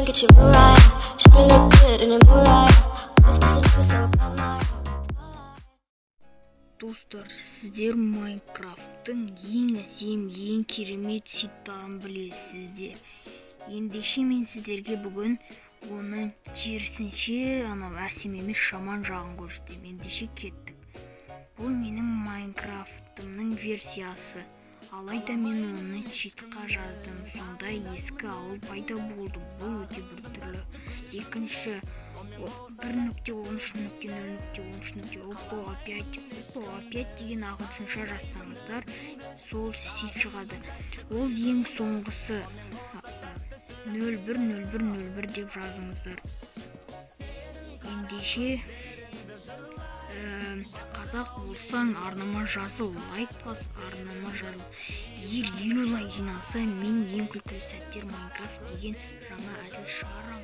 and get you right. Should've looked good in the moonlight. This person looks so bad. Достар, сіздер Майнкрафттың ең әсем, ең керемет сеттарын білесіздер. Ендеше мен сіздерге бүгін оның керісінше әсем емес жаман жағын көрсетемін. Ендеше кеттік. Бұл менің Майнкрафтымның версиясы. Алайда мен оны читқа жаздым. Сонда ескі ауыл пайда болды. Бұл өте бір түрлі. Екінші 1.13.0.13. опо5 деген ағылшынша жазсаңыздар, сол сит шығады. Ол ең соңғысы 01.01.01 деп жазыңыздар. Ендеше қазақ болсаң арнама жазыл, лайк бас, арнама жазыл. Егер 50 лайк жиналса, мен ең күлкілі сәттер Майнкрафт деген жаңа әзіл шығарамын.